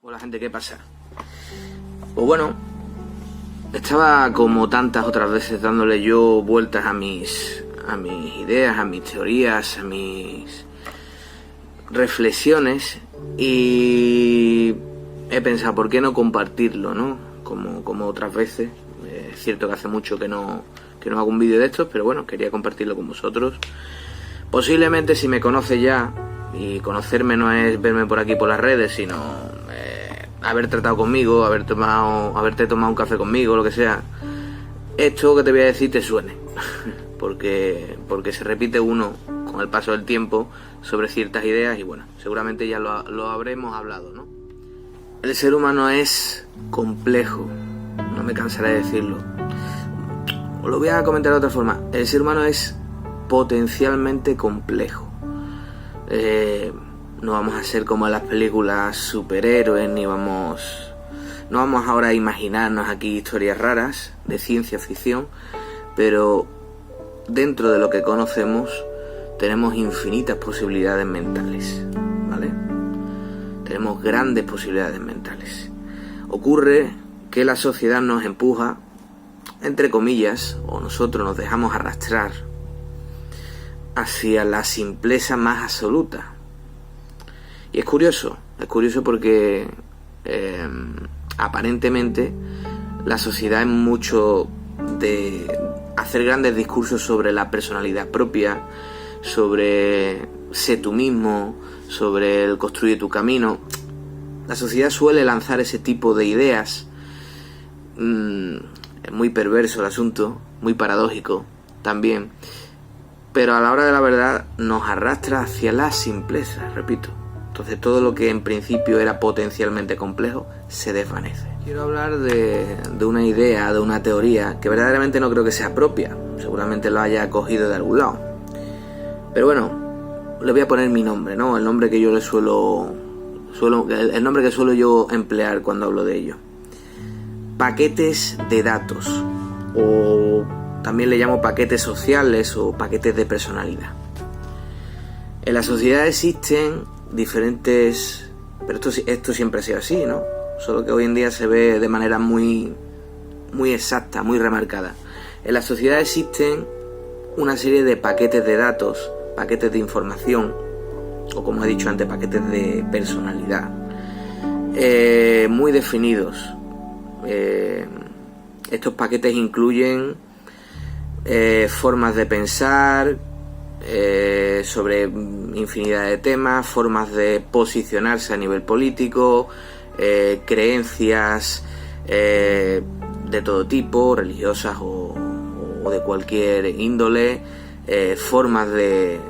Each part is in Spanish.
Hola gente, ¿qué pasa? Pues bueno, estaba como tantas otras veces dándole yo vueltas a mis ideas, a mis teorías, a mis reflexiones y he pensado, ¿por qué no compartirlo, no? Como otras veces. Es cierto que hace mucho que no hago un vídeo de estos, pero bueno, quería compartirlo con vosotros. Posiblemente si me conoces ya, y conocerme no es verme por aquí por las redes, sino haber tratado conmigo, haberte tomado un café conmigo, lo que sea, esto que te voy a decir te suene, porque se repite uno con el paso del tiempo sobre ciertas ideas y bueno, seguramente ya lo habremos hablado, ¿no? El ser humano es complejo, no me cansaré de decirlo. Os lo voy a comentar de otra forma. El ser humano es potencialmente complejo. No vamos a ser como en las películas superhéroes, no vamos ahora a imaginarnos aquí historias raras de ciencia ficción, pero dentro de lo que conocemos tenemos infinitas posibilidades mentales, ¿vale? Tenemos grandes posibilidades mentales. Ocurre que la sociedad nos empuja, entre comillas, o nosotros nos dejamos arrastrar hacia la simpleza más absoluta. Y es curioso porque aparentemente la sociedad es mucho de hacer grandes discursos sobre la personalidad propia, sobre sé tú mismo, sobre el construye tu camino. La sociedad suele lanzar ese tipo de ideas. Es muy perverso el asunto, muy paradójico también, pero a la hora de la verdad nos arrastra hacia la simpleza, repito. Entonces todo lo que en principio era potencialmente complejo se desvanece. Quiero hablar de una idea, de una teoría que verdaderamente no creo que sea propia, seguramente lo haya cogido de algún lado, pero bueno, le voy a poner mi nombre, ¿no? El nombre que yo le el nombre que suelo yo emplear cuando hablo de ello. Paquetes de datos, o también le llamo paquetes sociales o paquetes de personalidad. En la sociedad existen diferentes, pero esto siempre ha sido así, ¿no? Solo que hoy en día se ve de manera muy exacta, muy remarcada. En la sociedad existen una serie de paquetes de datos, paquetes de información, o como he dicho antes, paquetes de personalidad, muy definidos. Estos paquetes incluyen formas de pensar sobre infinidad de temas, formas de posicionarse a nivel político, creencias de todo tipo, religiosas o de cualquier índole, formas de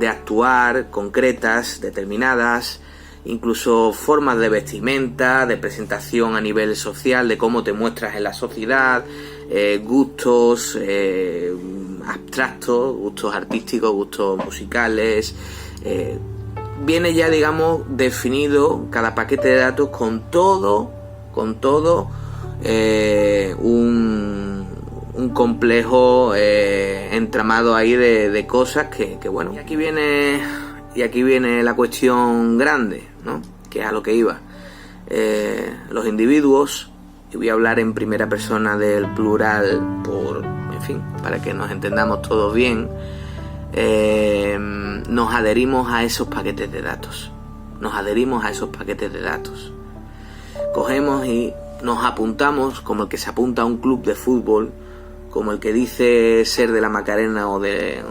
actuar concretas, determinadas, incluso formas de vestimenta, de presentación a nivel social, de cómo te muestras en la sociedad, gustos abstractos, gustos artísticos, gustos musicales. Viene ya, digamos, definido cada paquete de datos con todo un complejo entramado ahí de cosas que bueno. Y aquí viene la cuestión grande, ¿no? Que es a lo que iba. Los individuos, y voy a hablar en primera persona del plural para que nos entendamos todos bien, nos adherimos a esos paquetes de datos. Cogemos y nos apuntamos como el que se apunta a un club de fútbol, como el que dice ser de la Macarena o de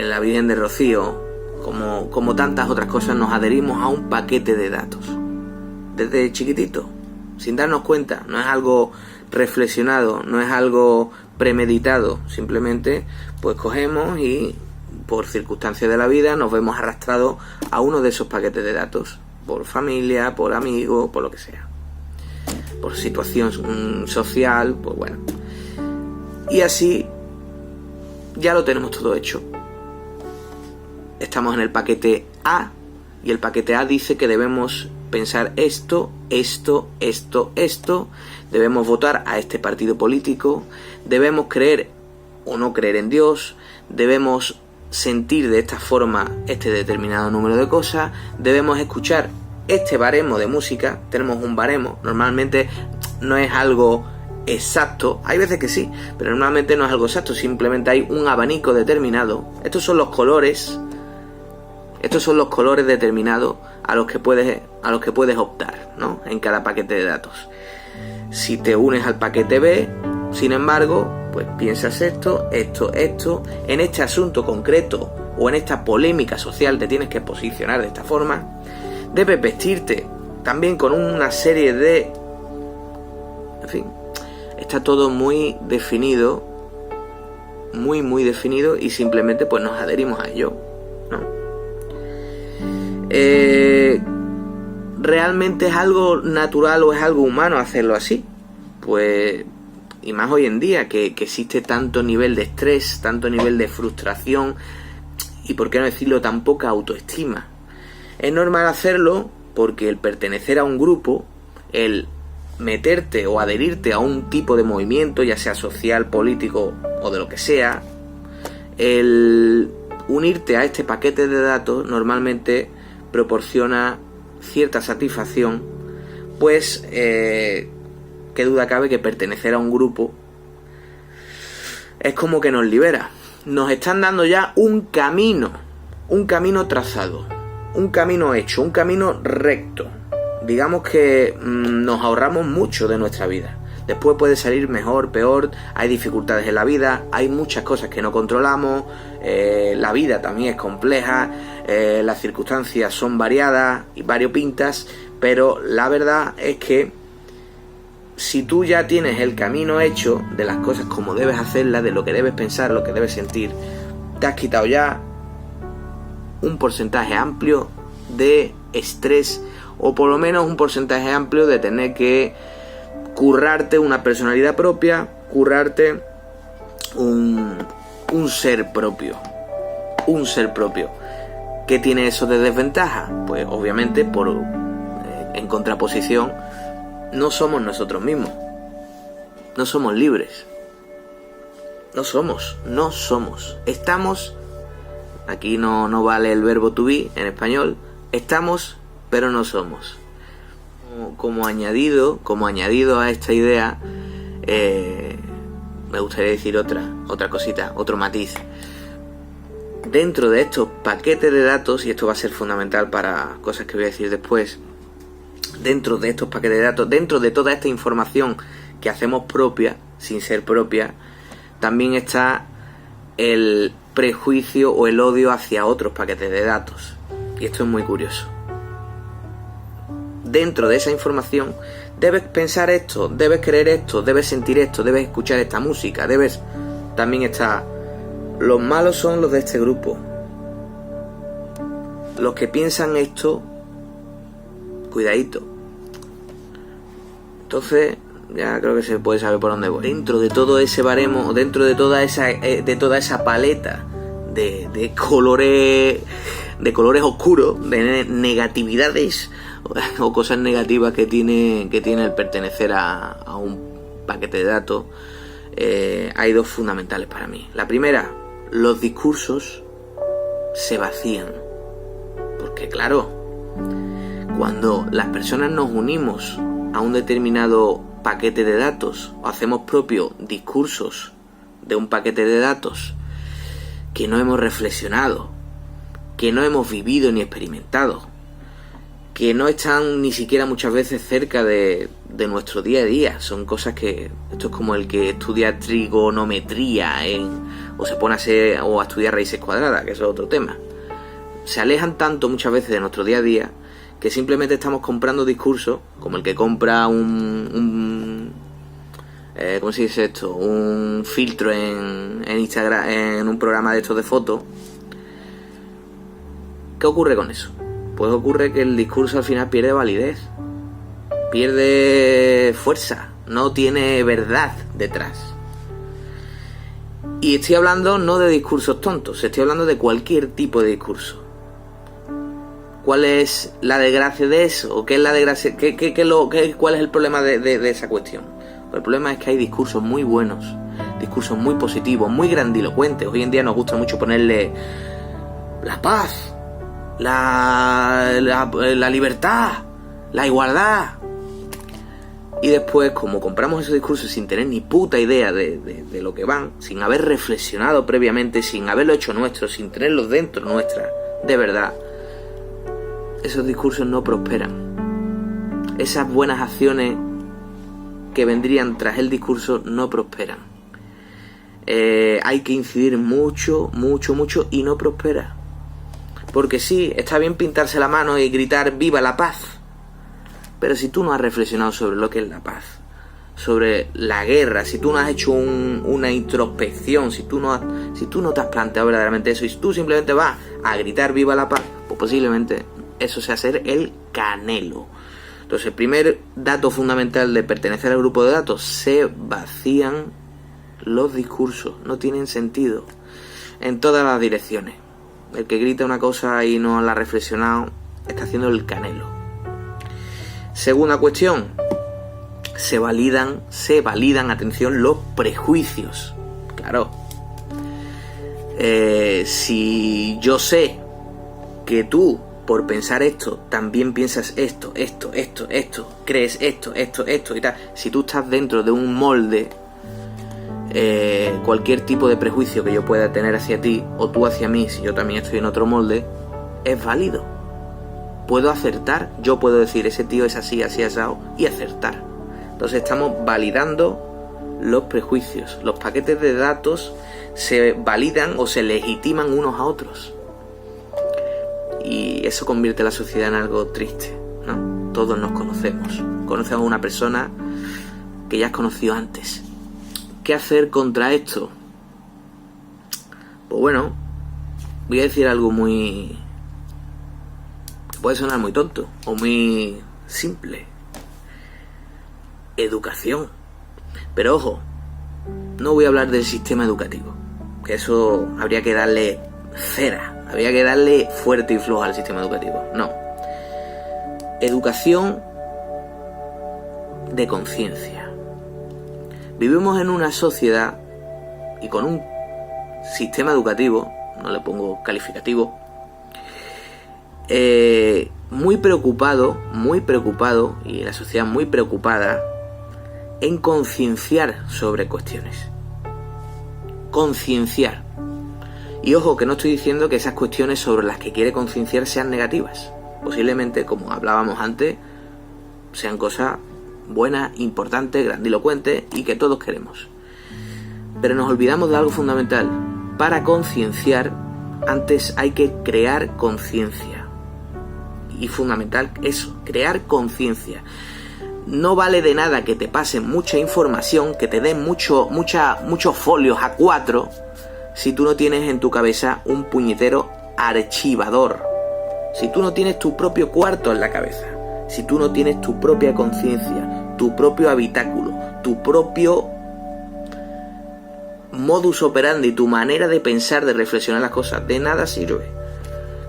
la Virgen de Rocío, como tantas otras cosas, nos adherimos a un paquete de datos desde chiquitito, sin darnos cuenta. No es algo reflexionado, no es algo premeditado, simplemente pues cogemos y por circunstancias de la vida nos vemos arrastrados a uno de esos paquetes de datos, por familia, por amigos, por lo que sea, por situación social, pues bueno, y así ya lo tenemos todo hecho. Estamos en el paquete A y el paquete A dice que debemos pensar esto, debemos votar a este partido político, debemos creer o no creer en Dios, debemos sentir de esta forma este determinado número de cosas, debemos escuchar este baremo de música, tenemos un baremo, normalmente no es algo exacto, hay veces que sí, pero normalmente no es algo exacto, simplemente hay un abanico determinado. Estos son los colores determinados a los que puedes optar, ¿no? En cada paquete de datos. Si te unes al paquete B, sin embargo, pues piensas esto, en este asunto concreto o en esta polémica social te tienes que posicionar de esta forma. Debes vestirte también con una serie de... En fin, está todo muy definido, muy definido, y simplemente pues nos adherimos a ello, ¿no? ¿Realmente es algo natural o es algo humano hacerlo así? Pues, y más hoy en día que existe tanto nivel de estrés, tanto nivel de frustración y, por qué no decirlo, tan poca autoestima. Es normal hacerlo porque el pertenecer a un grupo, el meterte o adherirte a un tipo de movimiento, ya sea social, político o de lo que sea, el unirte a este paquete de datos normalmente proporciona cierta satisfacción, pues qué duda cabe que pertenecer a un grupo es como que nos libera. Nos están dando ya un camino trazado, un camino hecho, un camino recto. Digamos que nos ahorramos mucho de nuestra vida. Después puede salir mejor, peor, hay dificultades en la vida, hay muchas cosas que no controlamos, la vida también es compleja, las circunstancias son variadas y variopintas, pero la verdad es que si tú ya tienes el camino hecho de las cosas como debes hacerlas, de lo que debes pensar, lo que debes sentir, te has quitado ya un porcentaje amplio de estrés, o por lo menos un porcentaje amplio de tener que currarte una personalidad propia, currarte un ser propio. Un ser propio. ¿Qué tiene eso de desventaja? Pues obviamente, en contraposición, no somos nosotros mismos. No somos libres. No somos. Estamos, aquí no vale el verbo to be en español, estamos, pero no somos. Como añadido a esta idea, me gustaría decir otra cosita, otro matiz. Dentro de estos paquetes de datos, y esto va a ser fundamental para cosas que voy a decir después, dentro de estos paquetes de datos, dentro de toda esta información que hacemos propia, sin ser propia, también está el prejuicio o el odio hacia otros paquetes de datos. Y esto es muy curioso. Dentro de esa información debes pensar esto, debes creer esto, debes sentir esto, debes escuchar esta música, también está, los malos son los de este grupo, los que piensan esto, cuidadito. Entonces ya creo que se puede saber por dónde voy. Dentro de todo ese baremo, dentro de toda esa paleta de colores oscuros, de negatividades o cosas negativas que tiene el pertenecer a un paquete de datos, hay dos fundamentales para mí. La primera, los discursos se vacían, porque claro, cuando las personas nos unimos a un determinado paquete de datos o hacemos propios discursos de un paquete de datos que no hemos reflexionado, que no hemos vivido ni experimentado, que no están ni siquiera muchas veces cerca de nuestro día a día. Son cosas que... Esto es como el que estudia trigonometría o se pone a estudiar raíces cuadradas, que eso es otro tema. Se alejan tanto muchas veces de nuestro día a día que simplemente estamos comprando discursos, como el que compra ¿cómo se dice esto? Un filtro en Instagram, en un programa de estos de fotos. ¿Qué ocurre con eso? Pues ocurre que el discurso al final pierde validez, pierde fuerza, no tiene verdad detrás. Y estoy hablando no de discursos tontos, estoy hablando de cualquier tipo de discurso. ¿Cuál es la desgracia de eso? ¿O qué es la desgracia? ¿Cuál es el problema de esa cuestión? Pues el problema es que hay discursos muy buenos, discursos muy positivos, muy grandilocuentes. Hoy en día nos gusta mucho ponerle la paz, la libertad, la igualdad. Y después, como compramos esos discursos sin tener ni puta idea de lo que van, sin haber reflexionado previamente, sin haberlo hecho nuestro, sin tenerlos dentro nuestra, de verdad, esos discursos no prosperan. Esas buenas acciones que vendrían tras el discurso no prosperan. Hay que incidir mucho, mucho, mucho y no prospera. Porque sí, está bien pintarse la mano y gritar ¡viva la paz! Pero si tú no has reflexionado sobre lo que es la paz, sobre la guerra, si tú no has hecho una introspección, si tú no te has planteado verdaderamente eso, y si tú simplemente vas a gritar ¡viva la paz!, pues posiblemente eso sea ser el Canelo. Entonces, el primer dato fundamental de pertenecer al grupo de datos: se vacían los discursos, no tienen sentido en todas las direcciones. El que grita una cosa y no la ha reflexionado está haciendo el Canelo. Segunda cuestión: se validan, atención, los prejuicios. Claro, si yo sé que tú, por pensar esto, también piensas esto, crees esto y tal, si tú estás dentro de un molde, cualquier tipo de prejuicio que yo pueda tener hacia ti, o tú hacia mí, si yo también estoy en otro molde, es válido. Puedo acertar, yo puedo decir ese tío es así, asado, y acertar. Entonces estamos validando los prejuicios. Los paquetes de datos se validan o se legitiman unos a otros. Y eso convierte a la sociedad en algo triste, ¿no? Todos nos conocemos. Conocemos a una persona que ya has conocido antes. ¿Qué hacer contra esto? Pues bueno, voy a decir algo muy... puede sonar muy tonto o muy simple. Educación. Pero ojo, no voy a hablar del sistema educativo, que eso habría que darle cera, habría que darle fuerte y flojo al sistema educativo. No. Educación de conciencia. Vivimos en una sociedad y con un sistema educativo, no le pongo calificativo, muy preocupado, y la sociedad muy preocupada en concienciar sobre cuestiones. Concienciar. Y ojo, que no estoy diciendo que esas cuestiones sobre las que quiere concienciar sean negativas. Posiblemente, como hablábamos antes, sean cosas buenas, importantes, grandilocuentes y que todos queremos. Pero nos olvidamos de algo fundamental. Para concienciar, antes hay que crear conciencia. Y fundamental eso, crear conciencia. No vale de nada que te pasen mucha información, que te den muchos folios A4, si tú no tienes en tu cabeza un puñetero archivador. Si tú no tienes tu propio cuarto en la cabeza. Si tú no tienes tu propia conciencia, tu propio habitáculo, tu propio modus operandi, tu manera de pensar, de reflexionar las cosas, de nada sirve.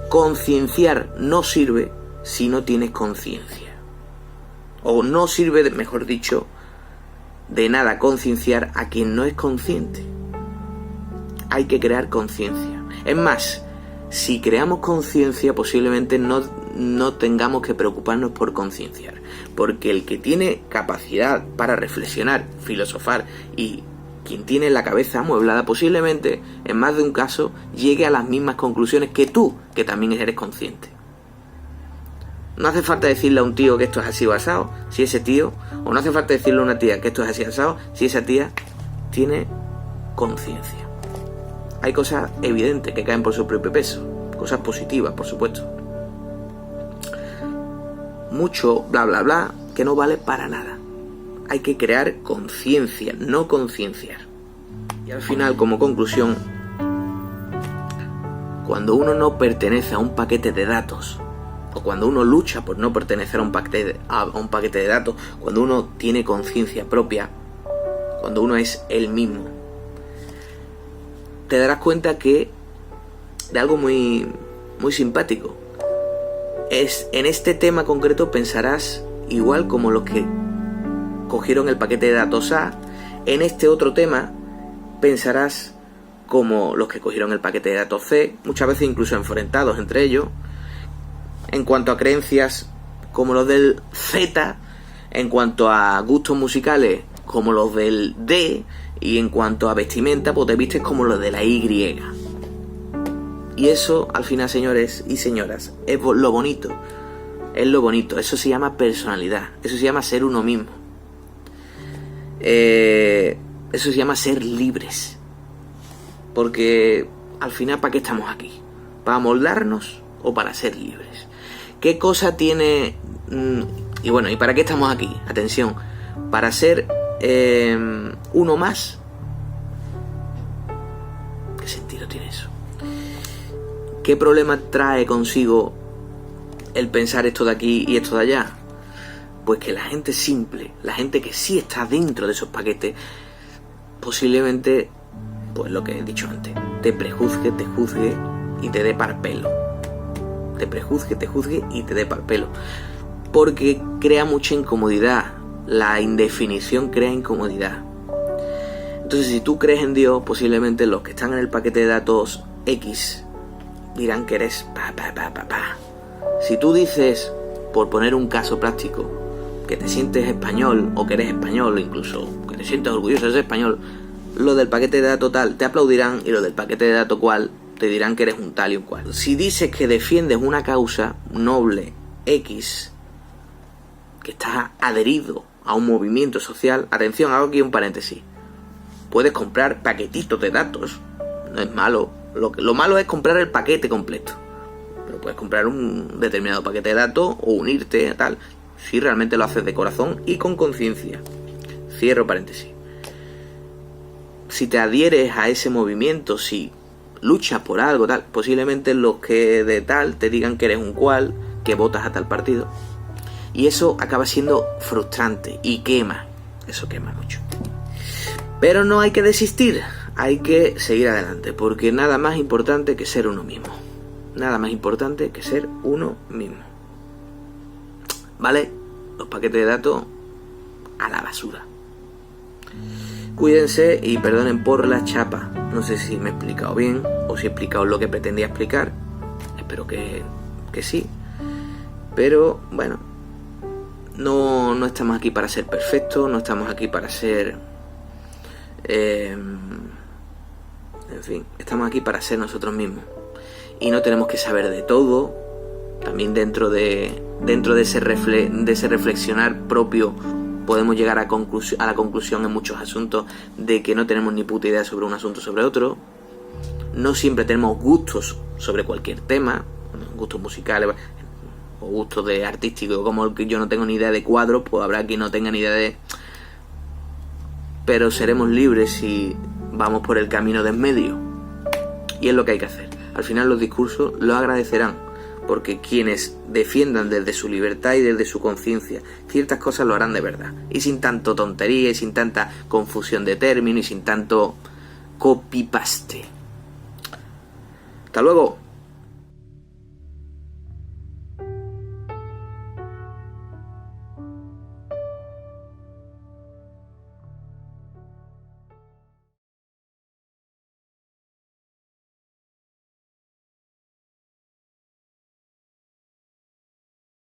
Concienciar no sirve si no tienes conciencia. O no sirve, mejor dicho, de nada concienciar a quien no es consciente. Hay que crear conciencia. Es más, si creamos conciencia, posiblemente no tengamos que preocuparnos por concienciar. Porque el que tiene capacidad para reflexionar, filosofar y quien tiene la cabeza amueblada, posiblemente, en más de un caso, llegue a las mismas conclusiones que tú, que también eres consciente. No hace falta decirle a un tío que esto es así basado, si ese tío, o no hace falta decirle a una tía que esto es así basado, si esa tía tiene conciencia. Hay cosas evidentes que caen por su propio peso, cosas positivas, por supuesto. Mucho bla bla bla que no vale para nada. Hay que crear conciencia, no concienciar. Y al final, como conclusión, cuando uno no pertenece a un paquete de datos, o cuando uno lucha por no pertenecer a un paquete de datos, cuando uno tiene conciencia propia, cuando uno es él mismo, te darás cuenta que de algo muy, muy simpático. En este tema concreto pensarás igual como los que cogieron el paquete de datos A. En este otro tema pensarás como los que cogieron el paquete de datos C, muchas veces incluso enfrentados entre ellos. en cuanto a creencias como los del Z, en cuanto a gustos musicales como los del D, y en cuanto a vestimenta, pues te vistes como los de la Y. Y eso, al final, señores y señoras, es lo bonito. Es lo bonito. Eso se llama personalidad. Eso se llama ser uno mismo. Eso se llama ser libres. Porque al final, ¿para qué estamos aquí? ¿Para moldarnos o para ser libres? ¿Qué cosa tiene? Y bueno, ¿y para qué estamos aquí? Atención, para ser uno más. ¿Qué sentido tiene eso? ¿Qué problema trae consigo el pensar esto de aquí y esto de allá? Pues que la gente simple, la gente que sí está dentro de esos paquetes, posiblemente, pues lo que he dicho antes, te prejuzgue, te juzgue y te dé par pelo. Te prejuzgue, te juzgue y te dé par pelo. Porque crea mucha incomodidad. La indefinición crea incomodidad. Entonces, si tú crees en Dios, posiblemente los que están en el paquete de datos X dirán que eres pa. Si tú dices, por poner un caso práctico, que te sientes español o que eres español, o incluso que te sientes orgulloso de ser español, los del paquete de datos tal te aplaudirán y los del paquete de datos cual te dirán que eres un tal y un cual. Si dices que defiendes una causa noble X, que estás adherido a un movimiento social, atención, hago aquí un paréntesis, puedes comprar paquetitos de datos, no es malo. Lo malo es comprar el paquete completo, pero puedes comprar un determinado paquete de datos o unirte a tal, si realmente lo haces de corazón y con conciencia. Cierro paréntesis. Si te adhieres a ese movimiento, si luchas por algo tal, posiblemente los que de tal te digan que eres un cual, que votas a tal partido, y eso acaba siendo frustrante y quema. Eso quema mucho. Pero no hay que desistir, hay que seguir adelante, porque nada más importante que ser uno mismo. Nada más importante que ser uno mismo. ¿Vale? Los paquetes de datos a la basura. Cuídense y perdonen por la chapa. No sé si me he explicado bien o si he explicado lo que pretendía explicar. Espero que sí. Pero bueno, no estamos aquí para ser perfectos, no estamos aquí para ser... en fin, estamos aquí para ser nosotros mismos. Y no tenemos que saber de todo. También dentro de ese reflexionar propio podemos llegar a la conclusión en muchos asuntos de que no tenemos ni puta idea sobre un asunto sobre otro. No siempre tenemos gustos sobre cualquier tema, gustos musicales o gustos de artísticos, como que yo no tengo ni idea de cuadros, pues habrá quien no tenga ni idea de... Pero seremos libres si vamos por el camino de en medio. Y es lo que hay que hacer. Al final los discursos lo agradecerán, porque quienes defiendan desde su libertad y desde su conciencia ciertas cosas lo harán de verdad, y sin tanto tontería y sin tanta confusión de términos y sin tanto copy-paste. Hasta luego.